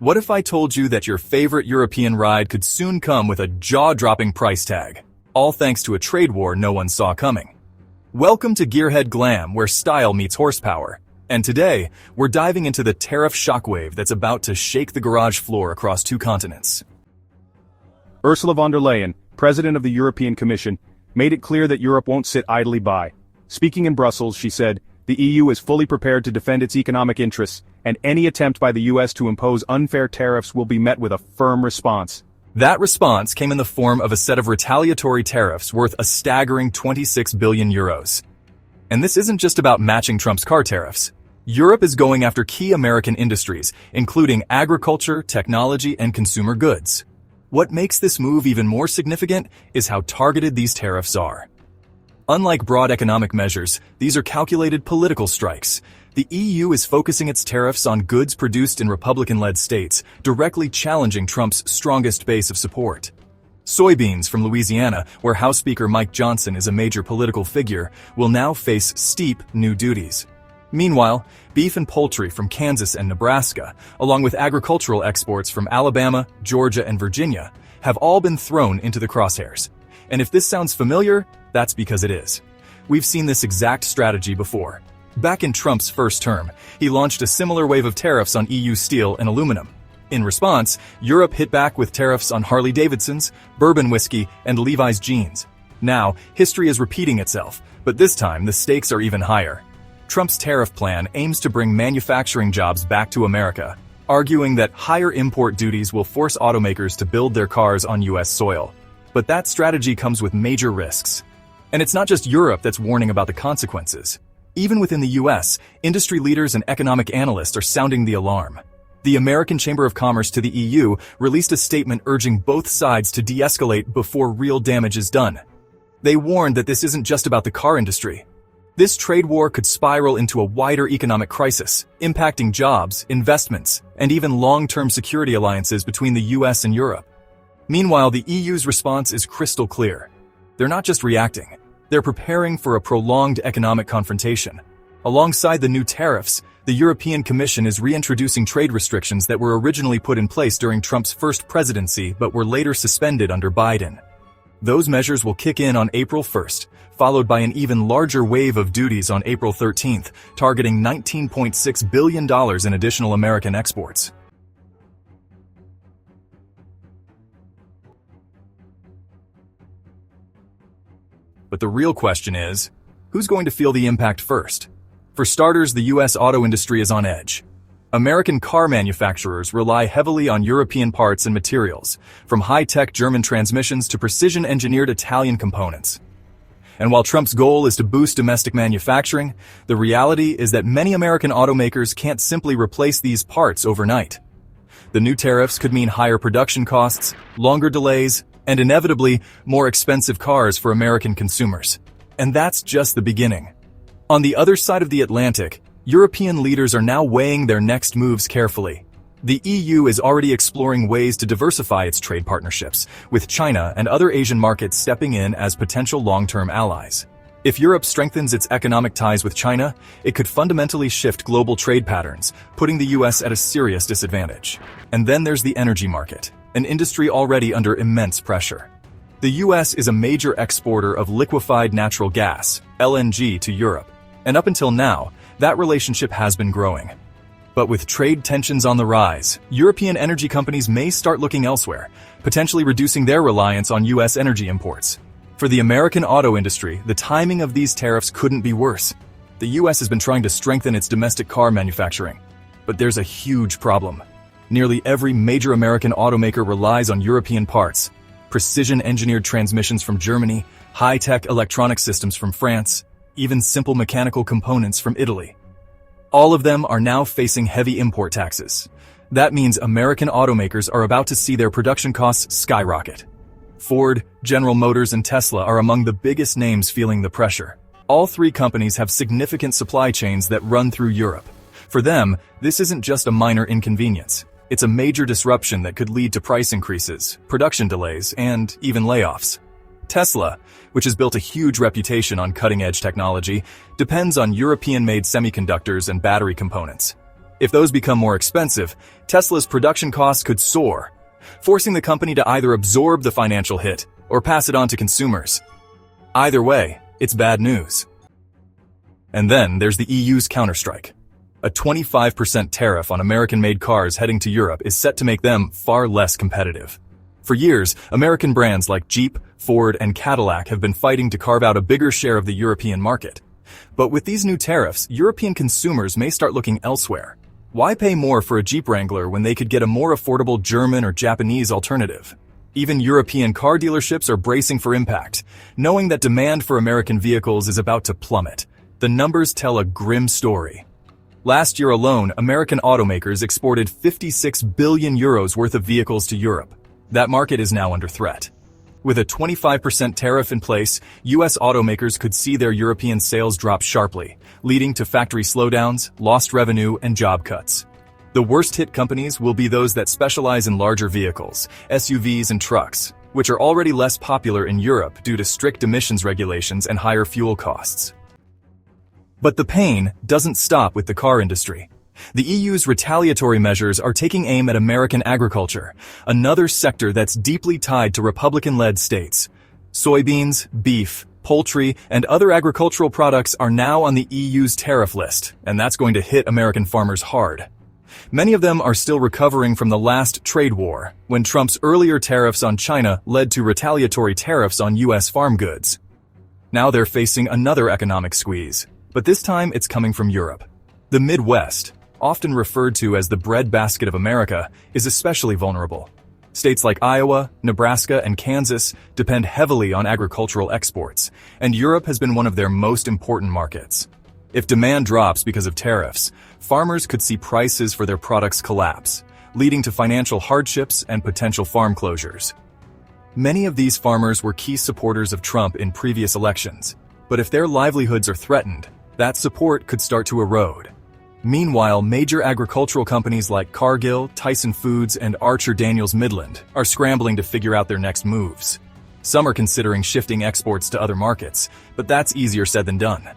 What if I told you that your favorite European ride could soon come with a jaw-dropping price tag, all thanks to a trade war no one saw coming? Welcome to Gearhead Glam, where style meets horsepower. And today, we're diving into the tariff shockwave that's about to shake the garage floor across two continents. Ursula von der Leyen, President of the European Commission, made it clear that Europe won't sit idly by. Speaking in Brussels, she said, "The EU is fully prepared to defend its economic interests, and any attempt by the US to impose unfair tariffs will be met with a firm response." That response came in the form of a set of retaliatory tariffs worth a staggering 26 billion euros. And this isn't just about matching Trump's car tariffs. Europe is going after key American industries, including agriculture, technology, and consumer goods. What makes this move even more significant is how targeted these tariffs are. Unlike broad economic measures, these are calculated political strikes. The EU is focusing its tariffs on goods produced in Republican-led states, directly challenging Trump's strongest base of support. Soybeans from Louisiana, where House Speaker Mike Johnson is a major political figure, will now face steep new duties. Meanwhile, beef and poultry from Kansas and Nebraska, along with agricultural exports from Alabama, Georgia, and Virginia, have all been thrown into the crosshairs. And if this sounds familiar, that's because it is. We've seen this exact strategy before. Back in Trump's first term, he launched a similar wave of tariffs on EU steel and aluminum. In response, Europe hit back with tariffs on Harley-Davidsons, bourbon whiskey, and Levi's jeans. Now, history is repeating itself, but this time the stakes are even higher. Trump's tariff plan aims to bring manufacturing jobs back to America, arguing that higher import duties will force automakers to build their cars on US soil. But that strategy comes with major risks. And it's not just Europe that's warning about the consequences. Even within the US, industry leaders and economic analysts are sounding the alarm. The American Chamber of Commerce to the EU released a statement urging both sides to de-escalate before real damage is done. They warned that this isn't just about the car industry. This trade war could spiral into a wider economic crisis, impacting jobs, investments, and even long-term security alliances between the US and Europe. Meanwhile, the EU's response is crystal clear. They're not just reacting. They're preparing for a prolonged economic confrontation. Alongside the new tariffs, the European Commission is reintroducing trade restrictions that were originally put in place during Trump's first presidency but were later suspended under Biden. Those measures will kick in on April 1st, followed by an even larger wave of duties on April 13th, targeting $19.6 billion in additional American exports. But the real question is, who's going to feel the impact first? For starters, the US auto industry is on edge. American car manufacturers rely heavily on European parts and materials, from high-tech German transmissions to precision-engineered Italian components. And while Trump's goal is to boost domestic manufacturing, the reality is that many American automakers can't simply replace these parts overnight. The new tariffs could mean higher production costs, longer delays, and inevitably, more expensive cars for American consumers. And that's just the beginning. On the other side of the Atlantic, European leaders are now weighing their next moves carefully. The EU is already exploring ways to diversify its trade partnerships, with China and other Asian markets stepping in as potential long-term allies. If Europe strengthens its economic ties with China, it could fundamentally shift global trade patterns, putting the US at a serious disadvantage. And then there's the energy market, an industry already under immense pressure. The US is a major exporter of liquefied natural gas, LNG, to Europe, and up until now, that relationship has been growing. But with trade tensions on the rise, European energy companies may start looking elsewhere, potentially reducing their reliance on US energy imports. For the American auto industry, the timing of these tariffs couldn't be worse. The US has been trying to strengthen its domestic car manufacturing. But there's a huge problem. Nearly every major American automaker relies on European parts, precision-engineered transmissions from Germany, high-tech electronic systems from France, even simple mechanical components from Italy. All of them are now facing heavy import taxes. That means American automakers are about to see their production costs skyrocket. Ford, General Motors, and Tesla are among the biggest names feeling the pressure. All three companies have significant supply chains that run through Europe. For them, this isn't just a minor inconvenience. It's a major disruption that could lead to price increases, production delays, and even layoffs. Tesla, which has built a huge reputation on cutting-edge technology, depends on European-made semiconductors and battery components. If those become more expensive, Tesla's production costs could soar, forcing the company to either absorb the financial hit or pass it on to consumers. Either way, it's bad news. And then there's the EU's Counterstrike. A 25% tariff on American-made cars heading to Europe is set to make them far less competitive. For years, American brands like Jeep, Ford, and Cadillac have been fighting to carve out a bigger share of the European market. But with these new tariffs, European consumers may start looking elsewhere. Why pay more for a Jeep Wrangler when they could get a more affordable German or Japanese alternative? Even European car dealerships are bracing for impact, knowing that demand for American vehicles is about to plummet. The numbers tell a grim story. Last year alone, American automakers exported 56 billion euros worth of vehicles to Europe. That market is now under threat. With a 25% tariff in place, U.S. automakers could see their European sales drop sharply, leading to factory slowdowns, lost revenue, and job cuts. The worst-hit companies will be those that specialize in larger vehicles, SUVs and trucks, which are already less popular in Europe due to strict emissions regulations and higher fuel costs. But the pain doesn't stop with the car industry. The EU's retaliatory measures are taking aim at American agriculture, another sector that's deeply tied to Republican-led states. Soybeans, beef, poultry, and other agricultural products are now on the EU's tariff list, and that's going to hit American farmers hard. Many of them are still recovering from the last trade war, when Trump's earlier tariffs on China led to retaliatory tariffs on U.S. farm goods. Now they're facing another economic squeeze, but this time it's coming from Europe. The Midwest, often referred to as the breadbasket of America, is especially vulnerable. States like Iowa, Nebraska, and Kansas depend heavily on agricultural exports, and Europe has been one of their most important markets. If demand drops because of tariffs, farmers could see prices for their products collapse, leading to financial hardships and potential farm closures. Many of these farmers were key supporters of Trump in previous elections, but if their livelihoods are threatened, that support could start to erode. Meanwhile, major agricultural companies like Cargill, Tyson Foods, and Archer Daniels Midland are scrambling to figure out their next moves. Some are considering shifting exports to other markets, but that's easier said than done.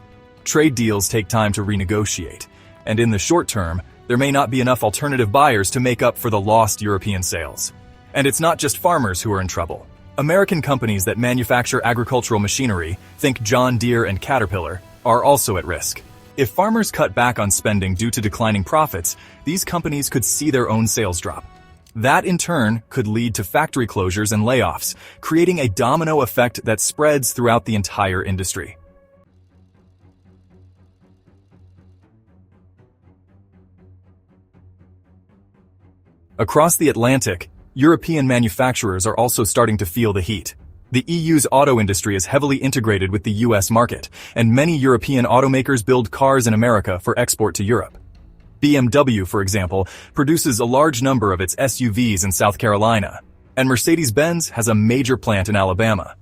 Trade deals take time to renegotiate, and in the short term, there may not be enough alternative buyers to make up for the lost European sales. And it's not just farmers who are in trouble. American companies that manufacture agricultural machinery, think John Deere and Caterpillar, are also at risk. If farmers cut back on spending due to declining profits, these companies could see their own sales drop. That in turn could lead to factory closures and layoffs, creating a domino effect that spreads throughout the entire industry. Across the Atlantic, European manufacturers are also starting to feel the heat. The EU's auto industry is heavily integrated with the US market, and many European automakers build cars in America for export to Europe. BMW, for example, produces a large number of its SUVs in South Carolina, and Mercedes-Benz has a major plant in Alabama.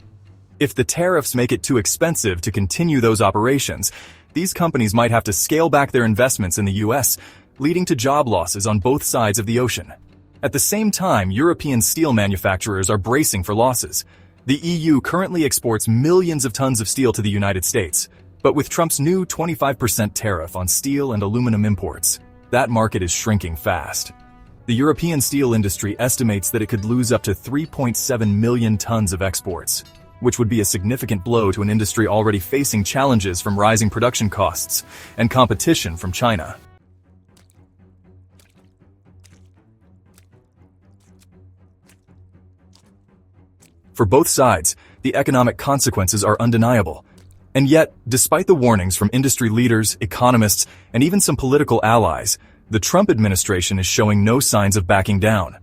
If the tariffs make it too expensive to continue those operations, these companies might have to scale back their investments in the US, leading to job losses on both sides of the ocean. At the same time, European steel manufacturers are bracing for losses. The EU currently exports millions of tons of steel to the United States, but with Trump's new 25% tariff on steel and aluminum imports, that market is shrinking fast. The European steel industry estimates that it could lose up to 3.7 million tons of exports, which would be a significant blow to an industry already facing challenges from rising production costs and competition from China. For both sides, the economic consequences are undeniable. And yet, despite the warnings from industry leaders, economists, and even some political allies, the Trump administration is showing no signs of backing down.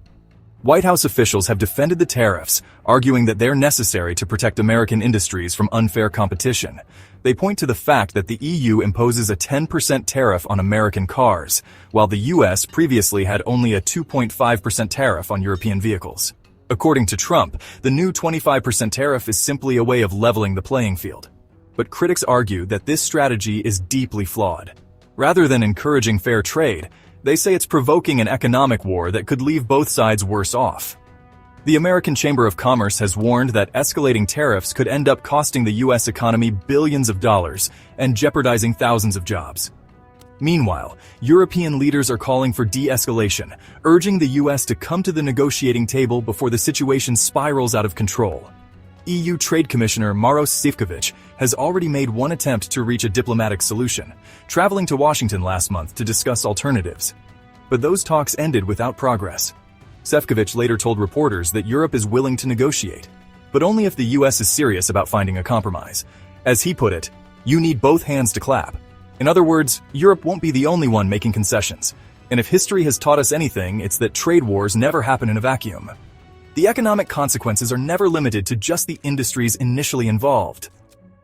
White House officials have defended the tariffs, arguing that they're necessary to protect American industries from unfair competition. They point to the fact that the EU imposes a 10% tariff on American cars, while the US previously had only a 2.5% tariff on European vehicles. According to Trump, the new 25% tariff is simply a way of leveling the playing field. But critics argue that this strategy is deeply flawed. Rather than encouraging fair trade, they say it's provoking an economic war that could leave both sides worse off. The American Chamber of Commerce has warned that escalating tariffs could end up costing the U.S. economy billions of dollars and jeopardizing thousands of jobs. Meanwhile, European leaders are calling for de-escalation, urging the US to come to the negotiating table before the situation spirals out of control. EU Trade Commissioner Maros Sefcovic has already made one attempt to reach a diplomatic solution, traveling to Washington last month to discuss alternatives. But those talks ended without progress. Sefcovic later told reporters that Europe is willing to negotiate, but only if the US is serious about finding a compromise. As he put it, "You need both hands to clap." In other words, Europe won't be the only one making concessions. And if history has taught us anything, it's that trade wars never happen in a vacuum. The economic consequences are never limited to just the industries initially involved.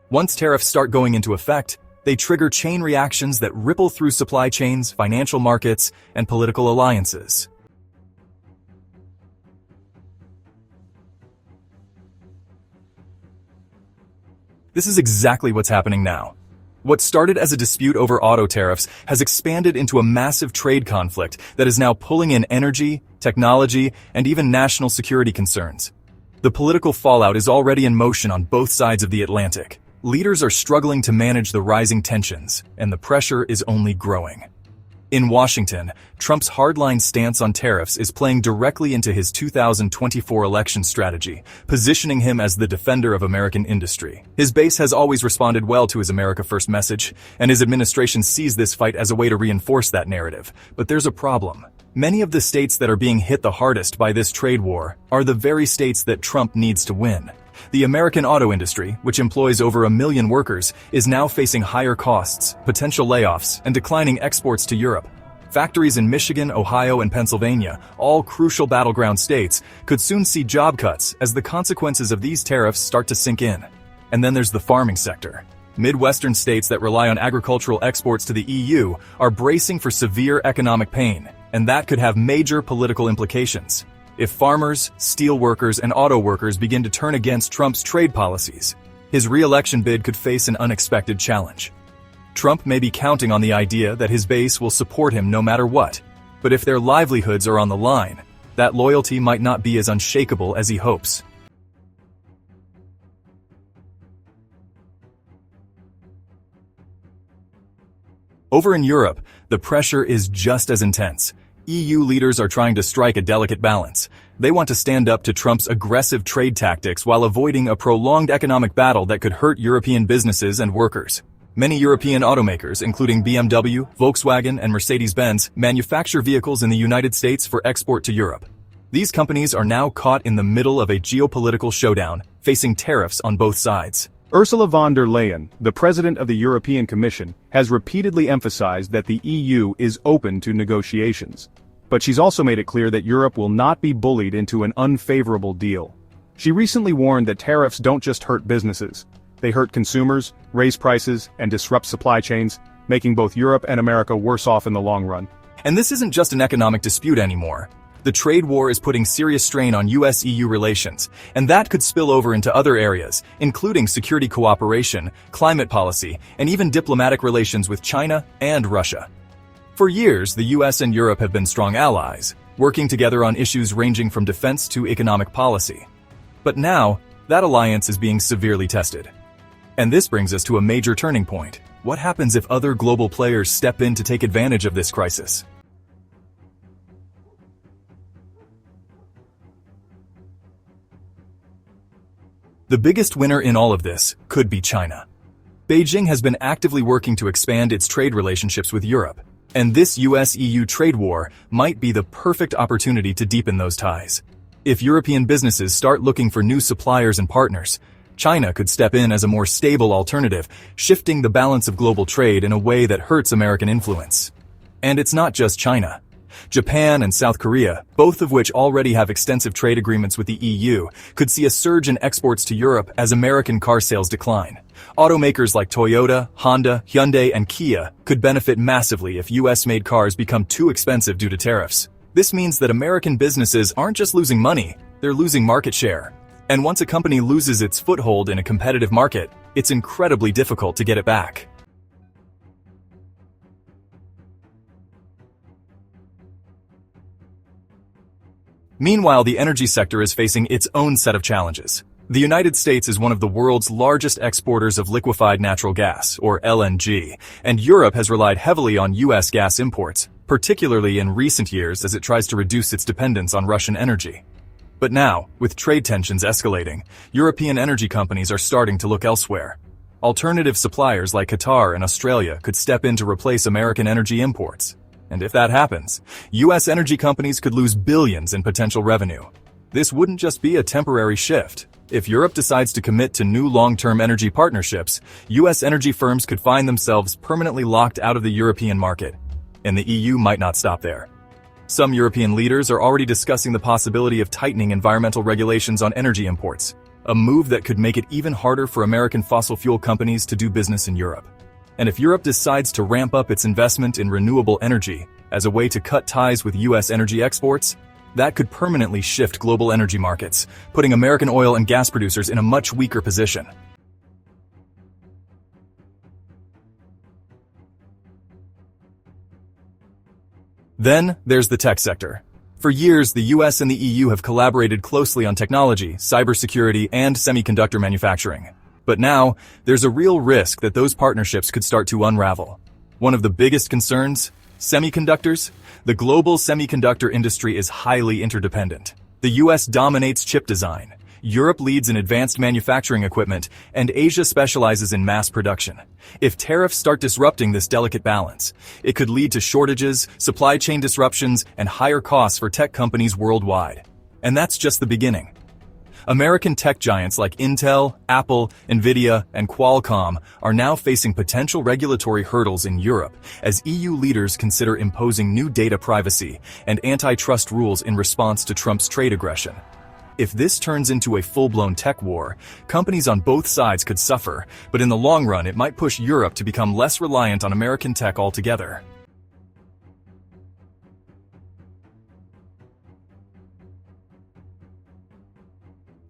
Once tariffs start going into effect, they trigger chain reactions that ripple through supply chains, financial markets, and political alliances. This is exactly what's happening now. What started as a dispute over auto tariffs has expanded into a massive trade conflict that is now pulling in energy, technology, and even national security concerns. The political fallout is already in motion on both sides of the Atlantic. Leaders are struggling to manage the rising tensions, and the pressure is only growing. In Washington, Trump's hardline stance on tariffs is playing directly into his 2024 election strategy, positioning him as the defender of American industry. His base has always responded well to his America First message, and his administration sees this fight as a way to reinforce that narrative. But there's a problem. Many of the states that are being hit the hardest by this trade war are the very states that Trump needs to win. The American auto industry, which employs over 1 million workers, is now facing higher costs, potential layoffs, and declining exports to Europe. Factories in Michigan, Ohio, and Pennsylvania, all crucial battleground states, could soon see job cuts as the consequences of these tariffs start to sink in. And then there's the farming sector. Midwestern states that rely on agricultural exports to the EU are bracing for severe economic pain, and that could have major political implications. If farmers, steel workers, and auto workers begin to turn against Trump's trade policies, his re-election bid could face an unexpected challenge. Trump may be counting on the idea that his base will support him no matter what, but if their livelihoods are on the line, that loyalty might not be as unshakable as he hopes. Over in Europe, the pressure is just as intense. EU leaders are trying to strike a delicate balance. They want to stand up to Trump's aggressive trade tactics while avoiding a prolonged economic battle that could hurt European businesses and workers. Many European automakers, including BMW, Volkswagen, and Mercedes-Benz, manufacture vehicles in the United States for export to Europe. These companies are now caught in the middle of a geopolitical showdown, facing tariffs on both sides. Ursula von der Leyen, the president of the European Commission, has repeatedly emphasized that the EU is open to negotiations. But she's also made it clear that Europe will not be bullied into an unfavorable deal. She recently warned that tariffs don't just hurt businesses. They hurt consumers, raise prices, and disrupt supply chains, making both Europe and America worse off in the long run. And this isn't just an economic dispute anymore. The trade war is putting serious strain on US-EU relations, and that could spill over into other areas, including security cooperation, climate policy, and even diplomatic relations with China and Russia. For years, the US and Europe have been strong allies, working together on issues ranging from defense to economic policy. But now, that alliance is being severely tested. And this brings us to a major turning point. What happens if other global players step in to take advantage of this crisis? The biggest winner in all of this could be China. Beijing has been actively working to expand its trade relationships with Europe, and this US-EU trade war might be the perfect opportunity to deepen those ties. If European businesses start looking for new suppliers and partners, China could step in as a more stable alternative, shifting the balance of global trade in a way that hurts American influence. And it's not just China. Japan and South Korea, both of which already have extensive trade agreements with the EU, could see a surge in exports to Europe as American car sales decline. Automakers like Toyota, Honda, Hyundai, and Kia could benefit massively if US-made cars become too expensive due to tariffs. This means that American businesses aren't just losing money, they're losing market share. And once a company loses its foothold in a competitive market, it's incredibly difficult to get it back. Meanwhile, the energy sector is facing its own set of challenges. The United States is one of the world's largest exporters of liquefied natural gas, or LNG, and Europe has relied heavily on U.S. gas imports, particularly in recent years as it tries to reduce its dependence on Russian energy. But now, with trade tensions escalating, European energy companies are starting to look elsewhere. Alternative suppliers like Qatar and Australia could step in to replace American energy imports. And if that happens, U.S. energy companies could lose billions in potential revenue. This wouldn't just be a temporary shift. If Europe decides to commit to new long-term energy partnerships, U.S. energy firms could find themselves permanently locked out of the European market. And the EU might not stop there. Some European leaders are already discussing the possibility of tightening environmental regulations on energy imports, a move that could make it even harder for American fossil fuel companies to do business in Europe. And if Europe decides to ramp up its investment in renewable energy as a way to cut ties with U.S. energy exports, that could permanently shift global energy markets, putting American oil and gas producers in a much weaker position. Then, there's the tech sector. For years, the US and the EU have collaborated closely on technology, cybersecurity, and semiconductor manufacturing. But now, there's a real risk that those partnerships could start to unravel. One of the biggest concerns? Semiconductors? The global semiconductor industry is highly interdependent. The US dominates chip design, Europe leads in advanced manufacturing equipment, and Asia specializes in mass production. If tariffs start disrupting this delicate balance, it could lead to shortages, supply chain disruptions, and higher costs for tech companies worldwide. And that's just the beginning. American tech giants like Intel, Apple, Nvidia, and Qualcomm are now facing potential regulatory hurdles in Europe as EU leaders consider imposing new data privacy and antitrust rules in response to Trump's trade aggression. If this turns into a full-blown tech war, companies on both sides could suffer, but in the long run it might push Europe to become less reliant on American tech altogether.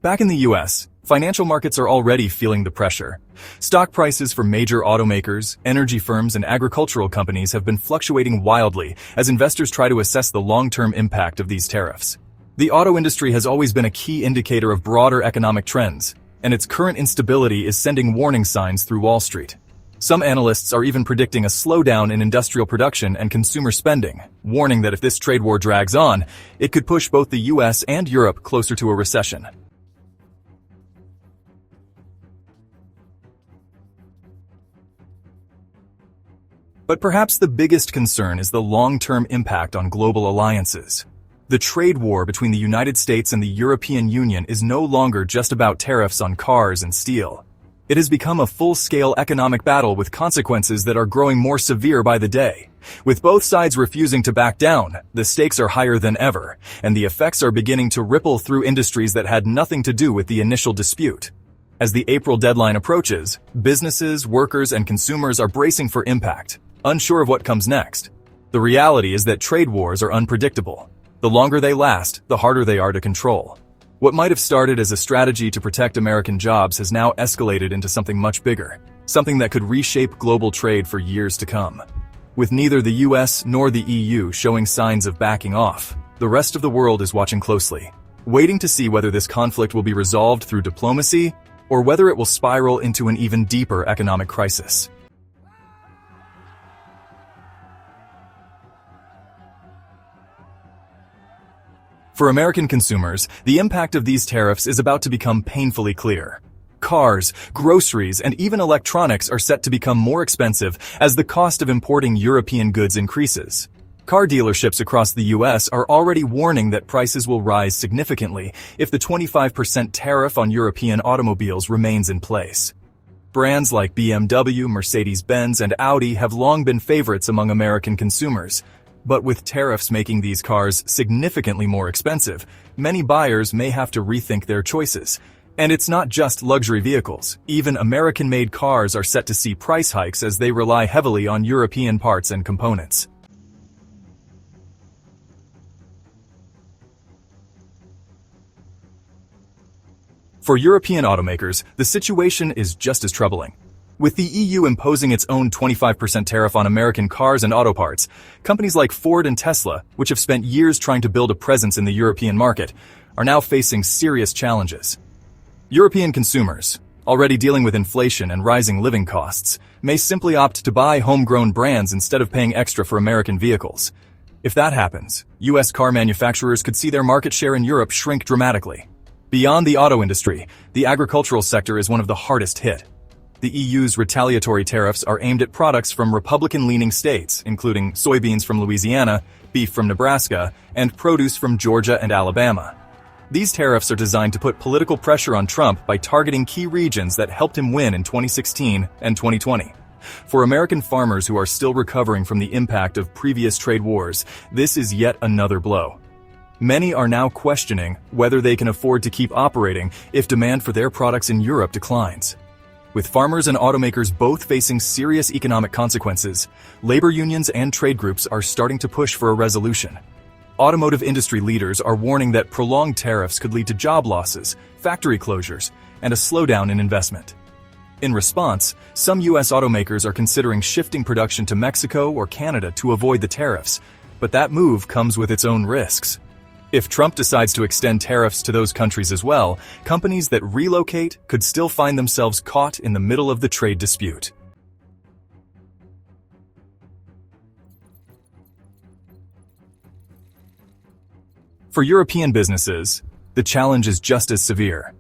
Back in the US, financial markets are already feeling the pressure. Stock prices for major automakers, energy firms, and agricultural companies have been fluctuating wildly as investors try to assess the long-term impact of these tariffs. The auto industry has always been a key indicator of broader economic trends, and its current instability is sending warning signs through Wall Street. Some analysts are even predicting a slowdown in industrial production and consumer spending, warning that if this trade war drags on, it could push both the US and Europe closer to a recession. But perhaps the biggest concern is the long-term impact on global alliances. The trade war between the United States and the European Union is no longer just about tariffs on cars and steel. It has become a full-scale economic battle with consequences that are growing more severe by the day. With both sides refusing to back down, the stakes are higher than ever, and the effects are beginning to ripple through industries that had nothing to do with the initial dispute. As the April deadline approaches, businesses, workers, and consumers are bracing for impact, unsure of what comes next. The reality is that trade wars are unpredictable. The longer they last, the harder they are to control. What might have started as a strategy to protect American jobs has now escalated into something much bigger, something that could reshape global trade for years to come. With neither the US nor the EU showing signs of backing off, the rest of the world is watching closely, waiting to see whether this conflict will be resolved through diplomacy or whether it will spiral into an even deeper economic crisis. For American consumers, the impact of these tariffs is about to become painfully clear. Cars, groceries, and even electronics are set to become more expensive as the cost of importing European goods increases. Car dealerships across the US are already warning that prices will rise significantly if the 25% tariff on European automobiles remains in place. Brands like BMW, Mercedes-Benz, and Audi have long been favorites among American consumers. But with tariffs making these cars significantly more expensive, many buyers may have to rethink their choices. And it's not just luxury vehicles. Even American-made cars are set to see price hikes as they rely heavily on European parts and components. For European automakers, the situation is just as troubling. With the EU imposing its own 25% tariff on American cars and auto parts, companies like Ford and Tesla, which have spent years trying to build a presence in the European market, are now facing serious challenges. European consumers, already dealing with inflation and rising living costs, may simply opt to buy homegrown brands instead of paying extra for American vehicles. If that happens, US car manufacturers could see their market share in Europe shrink dramatically. Beyond the auto industry, the agricultural sector is one of the hardest hit. The EU's retaliatory tariffs are aimed at products from Republican-leaning states, including soybeans from Louisiana, beef from Nebraska, and produce from Georgia and Alabama. These tariffs are designed to put political pressure on Trump by targeting key regions that helped him win in 2016 and 2020. For American farmers who are still recovering from the impact of previous trade wars, this is yet another blow. Many are now questioning whether they can afford to keep operating if demand for their products in Europe declines. With farmers and automakers both facing serious economic consequences, labor unions and trade groups are starting to push for a resolution. Automotive industry leaders are warning that prolonged tariffs could lead to job losses, factory closures, and a slowdown in investment. In response, some U.S. automakers are considering shifting production to Mexico or Canada to avoid the tariffs, but that move comes with its own risks. If Trump decides to extend tariffs to those countries as well, companies that relocate could still find themselves caught in the middle of the trade dispute. For European businesses, the challenge is just as severe.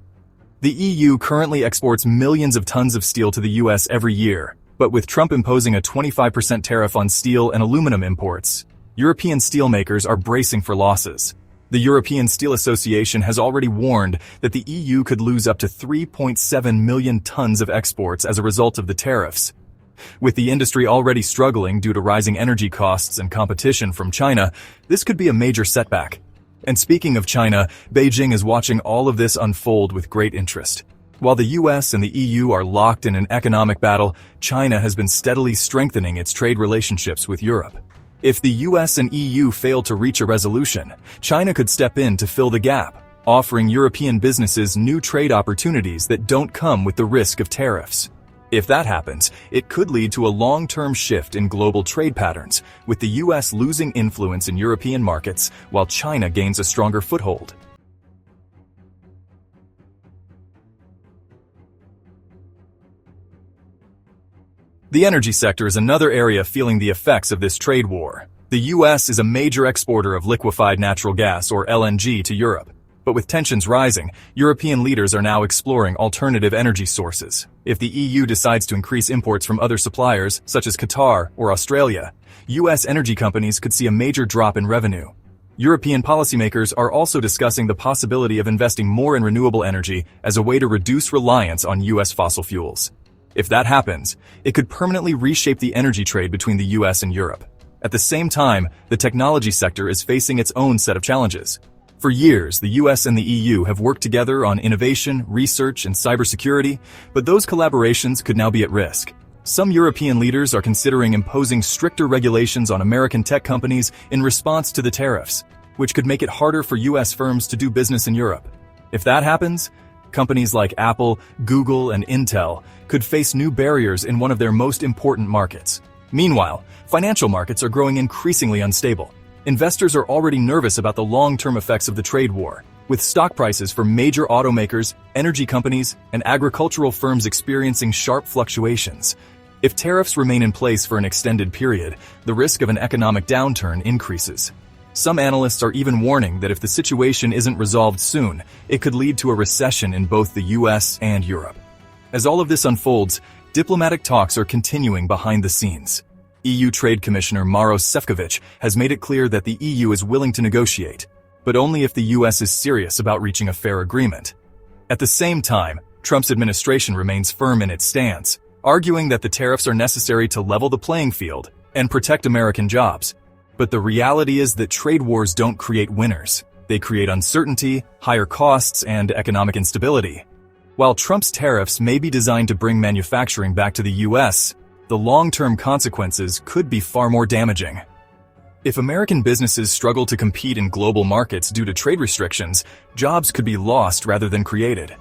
The EU currently exports millions of tons of steel to the US every year, but with Trump imposing a 25% tariff on steel and aluminum imports, European steelmakers are bracing for losses. The European Steel Association has already warned that the EU could lose up to 3.7 million tons of exports as a result of the tariffs. With the industry already struggling due to rising energy costs and competition from China, this could be a major setback. And speaking of China, Beijing is watching all of this unfold with great interest. While the US and the EU are locked in an economic battle, China has been steadily strengthening its trade relationships with Europe. If the US and EU fail to reach a resolution, China could step in to fill the gap, offering European businesses new trade opportunities that don't come with the risk of tariffs. If that happens, it could lead to a long-term shift in global trade patterns, with the US losing influence in European markets while China gains a stronger foothold. The energy sector is another area feeling the effects of this trade war. The US is a major exporter of liquefied natural gas, or LNG, to Europe. But with tensions rising, European leaders are now exploring alternative energy sources. If the EU decides to increase imports from other suppliers, such as Qatar or Australia, US energy companies could see a major drop in revenue. European policymakers are also discussing the possibility of investing more in renewable energy as a way to reduce reliance on US fossil fuels. If that happens, it could permanently reshape the energy trade between the US and Europe. At the same time, the technology sector is facing its own set of challenges. For years, the US and the EU have worked together on innovation, research, and cybersecurity, but those collaborations could now be at risk. Some European leaders are considering imposing stricter regulations on American tech companies in response to the tariffs, which could make it harder for US firms to do business in Europe. If that happens, companies like Apple, Google, and Intel could face new barriers in one of their most important markets. Meanwhile, financial markets are growing increasingly unstable. Investors are already nervous about the long-term effects of the trade war, with stock prices for major automakers, energy companies, and agricultural firms experiencing sharp fluctuations. If tariffs remain in place for an extended period, the risk of an economic downturn increases. Some analysts are even warning that if the situation isn't resolved soon, it could lead to a recession in both the US and Europe. As all of this unfolds, diplomatic talks are continuing behind the scenes. EU Trade Commissioner Maros Sefcovic has made it clear that the EU is willing to negotiate, but only if the US is serious about reaching a fair agreement. At the same time, Trump's administration remains firm in its stance, arguing that the tariffs are necessary to level the playing field and protect American jobs. But the reality is that trade wars don't create winners. They create uncertainty, higher costs, and economic instability. While Trump's tariffs may be designed to bring manufacturing back to the US, the long-term consequences could be far more damaging. If American businesses struggle to compete in global markets due to trade restrictions, jobs could be lost rather than created.